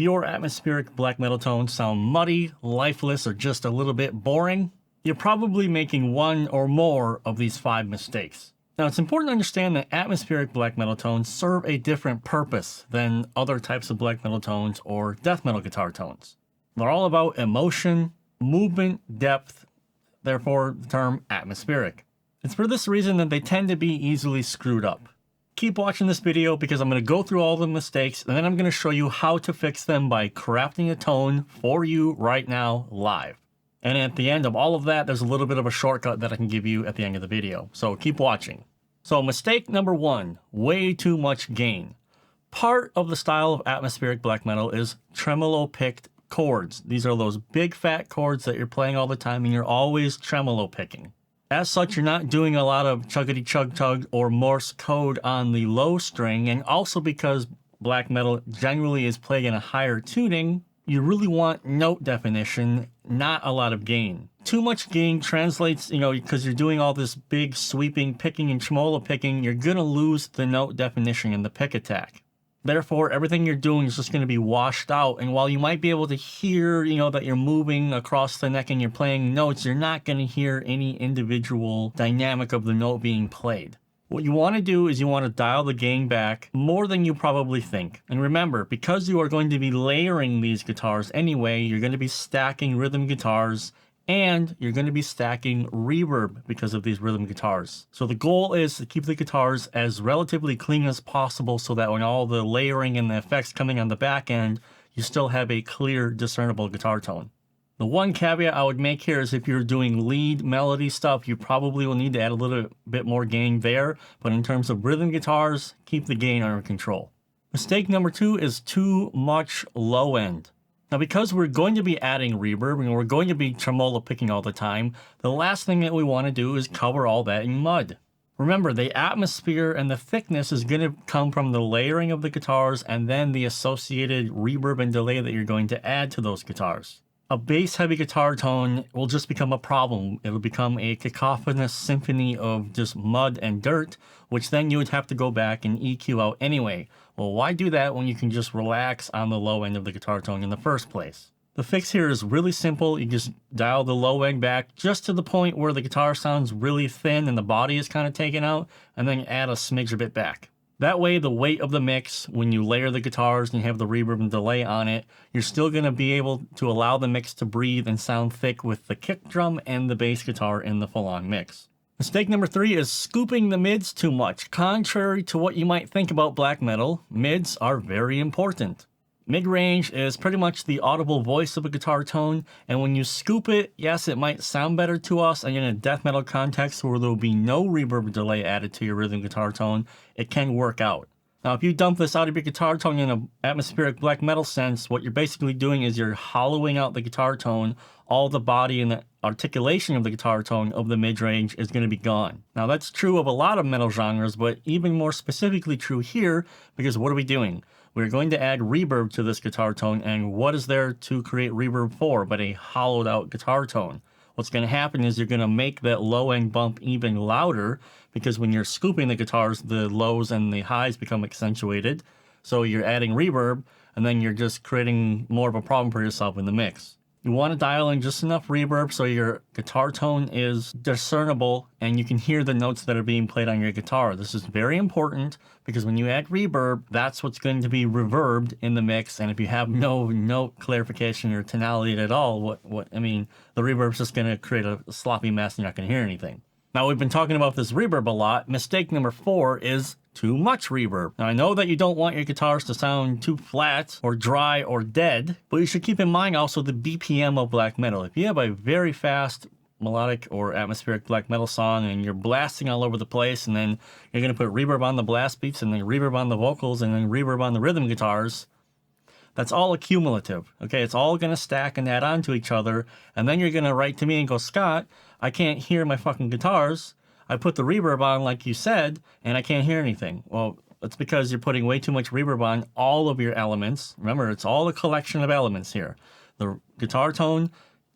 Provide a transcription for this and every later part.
your atmospheric black metal tones sound muddy, lifeless, or just a little bit boring, you're probably making one or more of these 5 mistakes. Now, it's important to understand that atmospheric black metal tones serve a different purpose than other types of black metal tones or death metal guitar tones. They're all about emotion, movement, depth, therefore the term atmospheric. It's for this reason that they tend to be easily screwed up. Keep watching this video because I'm going to go through all the mistakes and then I'm going to show you how to fix them by crafting a tone for you right now live. And at the end of all of that, there's a little bit of a shortcut that I can give you at the end of the video. So keep watching. So mistake number 1, way too much gain. Part of the style of atmospheric black metal is tremolo picked chords. These are those big fat chords that you're playing all the time and you're always tremolo picking. As such, you're not doing a lot of chuggity chug chug or Morse code on the low string, and also because black metal generally is played in a higher tuning, you really want note definition, not a lot of gain. Too much gain translates, because you're doing all this big sweeping picking and tremolo picking, you're gonna lose the note definition in the pick attack. Therefore, everything you're doing is just going to be washed out. And while you might be able to hear, that you're moving across the neck and you're playing notes, you're not going to hear any individual dynamic of the note being played. What you want to do is you want to dial the gain back more than you probably think. And remember, because you are going to be layering these guitars anyway, you're going to be stacking rhythm guitars and you're going to be stacking reverb because of these rhythm guitars. So the goal is to keep the guitars as relatively clean as possible so that when all the layering and the effects coming on the back end, you still have a clear, discernible guitar tone. The one caveat I would make here is if you're doing lead melody stuff, you probably will need to add a little bit more gain there. But in terms of rhythm guitars, keep the gain under control. Mistake number 2 is too much low end. Now, because we're going to be adding reverb and we're going to be tremolo picking all the time, the last thing that we want to do is cover all that in mud. Remember, the atmosphere and the thickness is going to come from the layering of the guitars and then the associated reverb and delay that you're going to add to those guitars. A bass-heavy guitar tone will just become a problem. It'll become a cacophonous symphony of just mud and dirt, which then you would have to go back and EQ out anyway. Well, why do that when you can just relax on the low end of the guitar tone in the first place? The fix here is really simple. You just dial the low end back just to the point where the guitar sounds really thin and the body is kind of taken out, and then add a smidge of it back. That way, the weight of the mix, when you layer the guitars and you have the reverb and delay on it, you're still going to be able to allow the mix to breathe and sound thick with the kick drum and the bass guitar in the full-on mix. Mistake number 3 is scooping the mids too much. Contrary to what you might think about black metal, mids are very important. Mid-range is pretty much the audible voice of a guitar tone, and when you scoop it, yes, it might sound better to us, and in a death metal context where there will be no reverb delay added to your rhythm guitar tone, it can work out. Now, if you dump this out of your guitar tone in an atmospheric black metal sense, what you're basically doing is you're hollowing out the guitar tone. All the body and the articulation of the guitar tone of the mid-range is going to be gone. Now, that's true of a lot of metal genres, but even more specifically true here, because what are we doing? We're going to add reverb to this guitar tone, and what is there to create reverb for but a hollowed out guitar tone? What's going to happen is you're going to make that low end bump even louder, because when you're scooping the guitars, the lows and the highs become accentuated. So you're adding reverb, and then you're just creating more of a problem for yourself in the mix. You want to dial in just enough reverb so your guitar tone is discernible and you can hear the notes that are being played on your guitar. This is very important because when you add reverb, that's what's going to be reverbed in the mix. And if you have no note clarification or tonality at all, the reverb's just going to create a sloppy mess and you're not going to hear anything. Now, we've been talking about this reverb a lot. Mistake number 4 is too much reverb. Now, I know that you don't want your guitars to sound too flat or dry or dead, but you should keep in mind also the BPM of black metal. If you have a very fast melodic or atmospheric black metal song and you're blasting all over the place, and then you're going to put reverb on the blast beats and then reverb on the vocals and then reverb on the rhythm guitars, that's all accumulative, okay? It's all going to stack and add on to each other, and then you're going to write to me and go, Scott, I can't hear my fucking guitars. I put the reverb on like you said, and I can't hear anything. Well, it's because you're putting way too much reverb on all of your elements. Remember, it's all a collection of elements here. The guitar tone,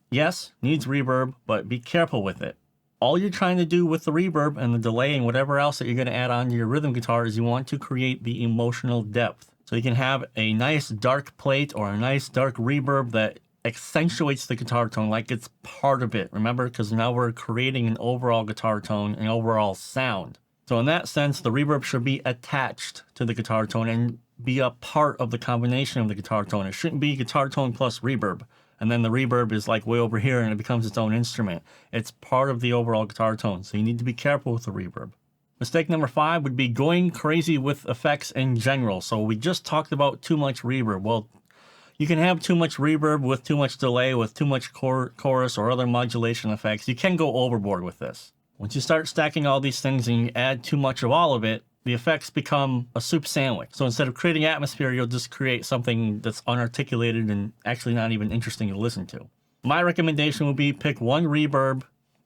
yes, needs reverb, but be careful with it. All you're trying to do with the reverb and the delay and whatever else that you're going to add on to your rhythm guitar is you want to create the emotional depth. So you can have a nice dark plate or a nice dark reverb that accentuates the guitar tone like it's part of it. Remember, because now we're creating an overall guitar tone, an overall sound. So in that sense, the reverb should be attached to the guitar tone and be a part of the combination of the guitar tone. It shouldn't be guitar tone plus reverb, and then the reverb is like way over here and it becomes its own instrument. It's part of the overall guitar tone, so you need to be careful with the reverb. Mistake number 5 would be going crazy with effects in general. So we just talked about too much reverb. Well, you can have too much reverb with too much delay, with too much chorus or other modulation effects. You can go overboard with this. Once you start stacking all these things and you add too much of all of it, the effects become a soup sandwich. So instead of creating atmosphere, you'll just create something that's unarticulated and actually not even interesting to listen to. My recommendation would be pick one reverb,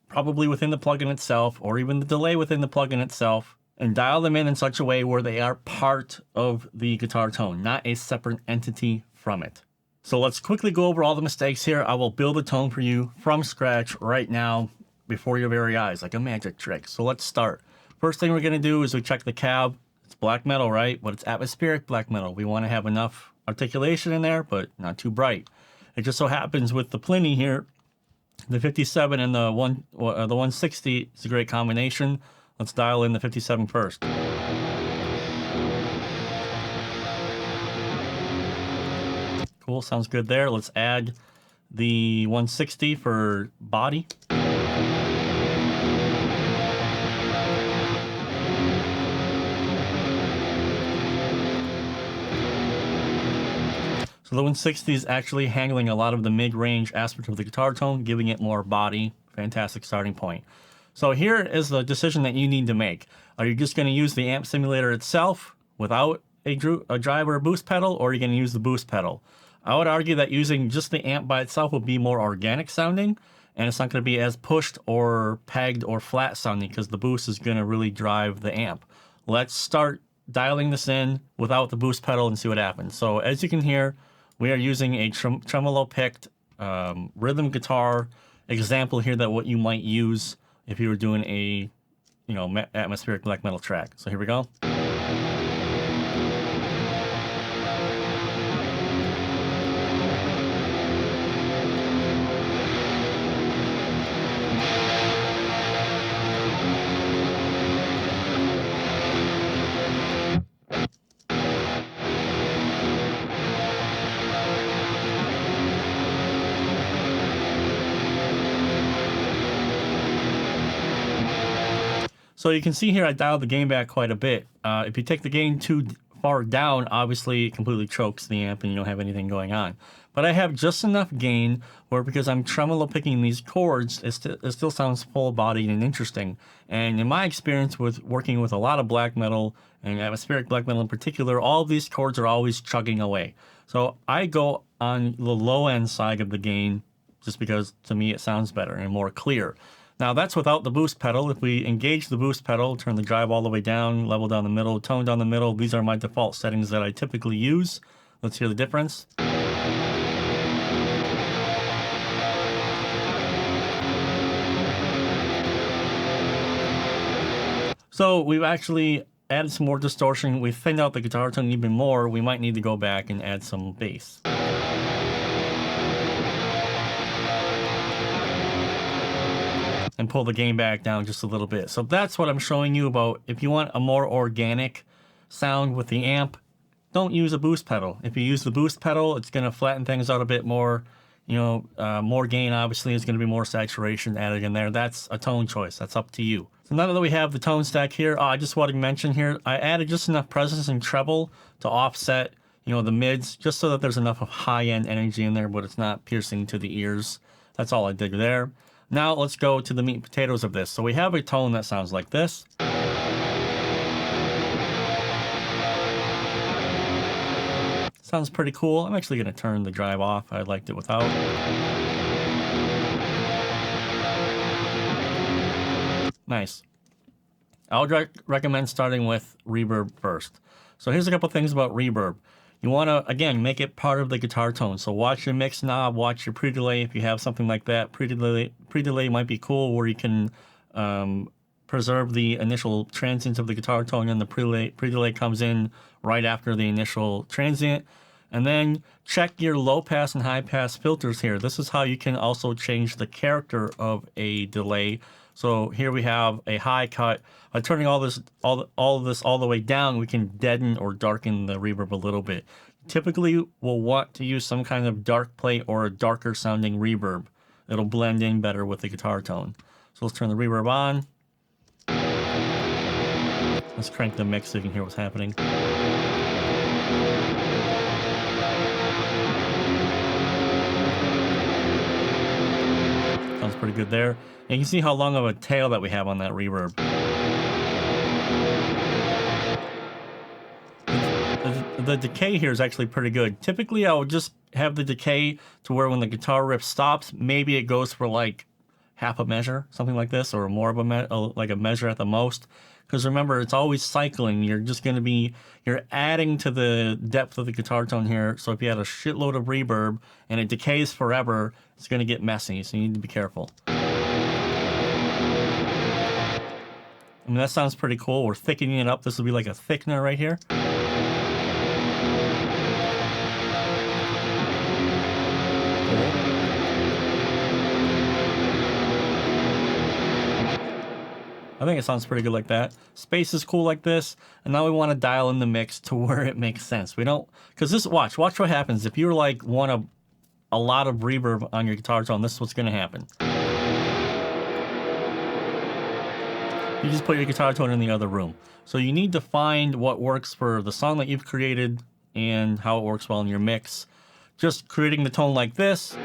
probably within the plugin itself, or even the delay within the plugin itself, and dial them in such a way where they are part of the guitar tone, not a separate entity from it. So let's quickly go over all the mistakes here. I will build a tone for you from scratch right now before your very eyes, like a magic trick. So let's start. First thing we're going to do is we check the cab. It's black metal, right? But it's atmospheric black metal. We want to have enough articulation in there, but not too bright. It just so happens with the Pliny here, the 57 and the 160 is a great combination. Let's dial in the 57 first. Cool, sounds good there. Let's add the 160 for body. So the 160 is actually handling a lot of the mid-range aspect of the guitar tone, giving it more body. Fantastic starting point. So here is the decision that you need to make. Are you just going to use the amp simulator itself without a drive or a boost pedal, or are you going to use the boost pedal? I would argue that using just the amp by itself will be more organic sounding, and it's not going to be as pushed or pegged or flat sounding because the boost is going to really drive the amp. Let's start dialing this in without the boost pedal and see what happens. So as you can hear, we are using a tremolo picked rhythm guitar example here that what you might use if you were doing a atmospheric black metal track. So here we go. So you can see here I dialed the gain back quite a bit. If you take the gain too far down, obviously it completely chokes the amp and you don't have anything going on. But I have just enough gain where, because I'm tremolo picking these chords, it still sounds full-bodied and interesting. And in my experience with working with a lot of black metal, and atmospheric black metal in particular, all of these chords are always chugging away. So I go on the low-end side of the gain just because to me it sounds better and more clear. Now that's without the boost pedal. If we engage the boost pedal, turn the drive all the way down, level down the middle, tone down the middle, these are my default settings that I typically use. Let's hear the difference. So we've actually added some more distortion. We thinned out the guitar tone even more. We might need to go back and add some bass. And pull the gain back down just a little bit. So that's what I'm showing you about. If you want a more organic sound with the amp, don't use a boost pedal. If you use the boost pedal, it's going to flatten things out a bit more. More gain obviously is going to be more saturation added in there. That's a tone choice. That's up to you. So now that we have the tone stack here, I just want to mention here, I added just enough presence and treble to offset, the mids, just so that there's enough of high-end energy in there, but it's not piercing to the ears. That's all I did there. Now let's go to the meat and potatoes of this. So we have a tone that sounds like this. Sounds pretty cool. I'm actually going to turn the drive off. I liked it without. Nice. I would recommend starting with reverb first. So here's a couple things about reverb. You want to, again, make it part of the guitar tone. So watch your mix knob, watch your pre-delay if you have something like that. Pre-delay might be cool where you can preserve the initial transient of the guitar tone, and the pre-delay comes in right after the initial transient. And then check your low pass and high pass filters here. This is how you can also change the character of a delay. So here we have a high cut. By turning all this all the way down, we can deaden or darken the reverb a little bit. Typically, we'll want to use some kind of dark plate or a darker sounding reverb. It'll blend in better with the guitar tone. So let's turn the reverb on. Let's crank the mix so you can hear what's happening. Sounds pretty good there. And you can see how long of a tail that we have on that reverb. The decay here is actually pretty good. Typically, I would just have the decay to where when the guitar riff stops, maybe it goes for like half a measure, something like this, or more of like a measure at the most. Because remember, it's always cycling. You're adding to the depth of the guitar tone here. So if you had a shitload of reverb and it decays forever, it's going to get messy. So you need to be careful. I mean, that sounds pretty cool. We're thickening it up. This will be like a thickener right here. I think it sounds pretty good like that. Space is cool like this, and now we want to dial in the mix to where it makes sense. We don't, because this, watch what happens. If you're like want a lot of reverb on your guitar tone, this is what's going to happen. You just put your guitar tone in the other room. So you need to find what works for the song that you've created and how it works well in your mix. Just creating the tone like this.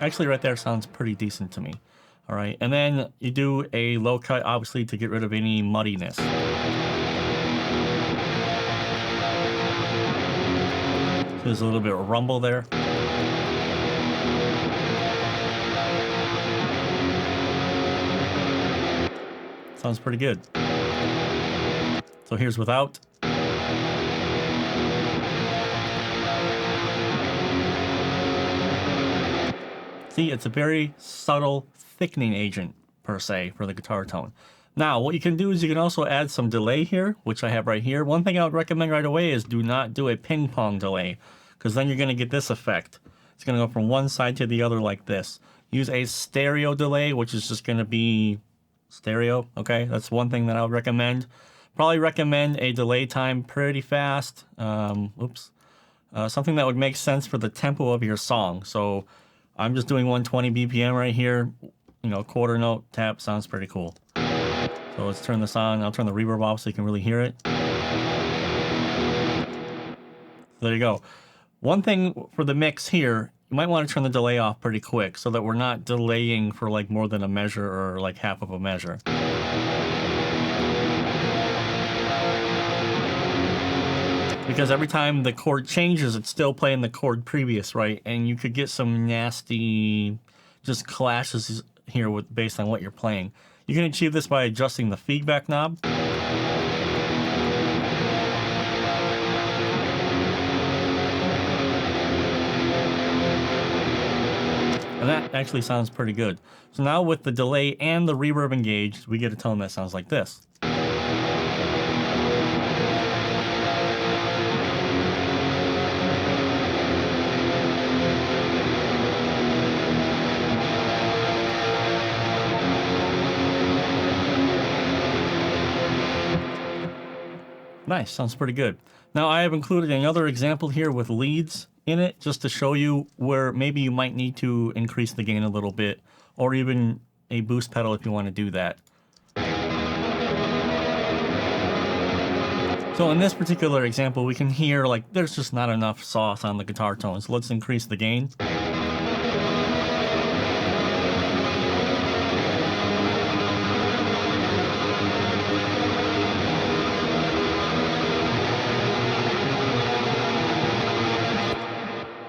Actually, right there sounds pretty decent to me. All right, and then you do a low cut, obviously, to get rid of any muddiness. So there's a little bit of rumble there. Sounds pretty good. So here's without. See, it's a very subtle thickening agent, per se, for the guitar tone. Now, what you can do is you can also add some delay here, which I have right here. One thing I would recommend right away is do not do a ping pong delay, because then you're going to get this effect. It's going to go from one side to the other like this. Use a stereo delay, which is just going to be stereo, okay? That's one thing that I would recommend. Probably recommend a delay time pretty fast. Something that would make sense for the tempo of your song. So I'm just doing 120 BPM right here. You know, quarter note tap sounds pretty cool. So let's turn this on. I'll turn the reverb off so you can really hear it. There you go. One thing for the mix here, you might want to turn the delay off pretty quick so that we're not delaying for like more than a measure or like half of a measure. Because every time the chord changes, it's still playing the chord previous, right? And you could get some nasty just clashes here based on what you're playing. You can achieve this by adjusting the feedback knob. And that actually sounds pretty good. So now with the delay and the reverb engaged, we get a tone that sounds like this. Nice, sounds pretty good. Now I have included another example here with leads in it just to show you where maybe you might need to increase the gain a little bit, or even a boost pedal if you want to do that. So in this particular example, we can hear like there's just not enough sauce on the guitar tone, so let's increase the gain.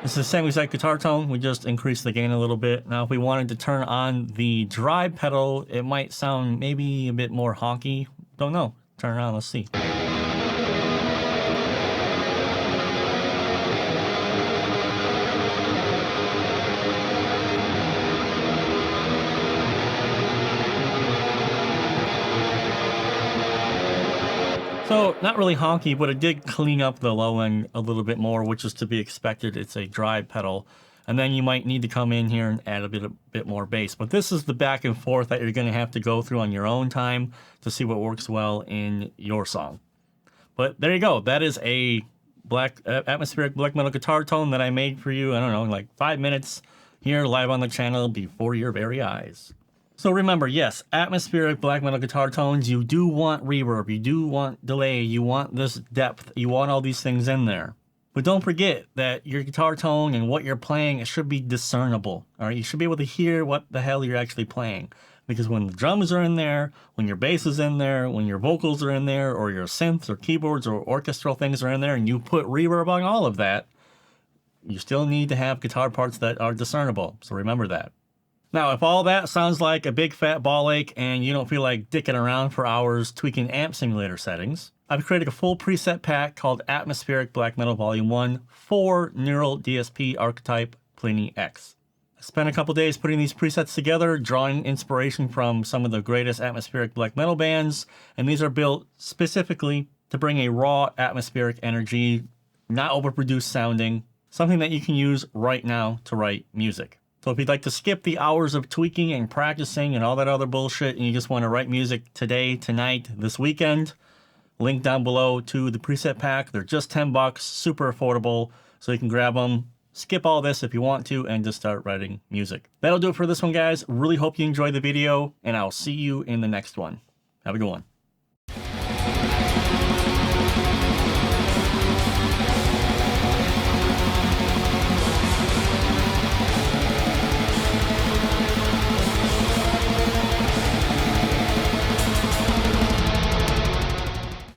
It's the same exact guitar tone, we just increased the gain a little bit. Now if we wanted to turn on the drive pedal, it might sound maybe a bit more honky. Don't know. Turn it on, let's see. So not really honky, but it did clean up the low end a little bit more, which is to be expected. It's a dry pedal. And then you might need to come in here and add a bit more bass. But this is the back and forth that you're going to have to go through on your own time to see what works well in your song. But there you go. That is a atmospheric black metal guitar tone that I made for you, I don't know, in like 5 minutes here live on the channel before your very eyes. So remember, yes, atmospheric black metal guitar tones, you do want reverb, you do want delay, you want this depth, you want all these things in there. But don't forget that your guitar tone and what you're playing, it should be discernible. All right, you should be able to hear what the hell you're actually playing. Because when the drums are in there, when your bass is in there, when your vocals are in there, or your synths or keyboards or orchestral things are in there, and you put reverb on all of that, you still need to have guitar parts that are discernible. So remember that. Now, if all that sounds like a big fat ball ache and you don't feel like dicking around for hours tweaking amp simulator settings, I've created a full preset pack called Atmospheric Black Metal Volume 1 for Neural DSP Archetype Pliny X. I spent a couple days putting these presets together, drawing inspiration from some of the greatest atmospheric black metal bands, and these are built specifically to bring a raw atmospheric energy, not overproduced sounding, something that you can use right now to write music. So if you'd like to skip the hours of tweaking and practicing and all that other bullshit, and you just want to write music today, tonight, this weekend, link down below to the preset pack. They're just $10, super affordable, so you can grab them, skip all this if you want to, and just start writing music. That'll do it for this one, guys. Really hope you enjoyed the video, and I'll see you in the next one. Have a good one.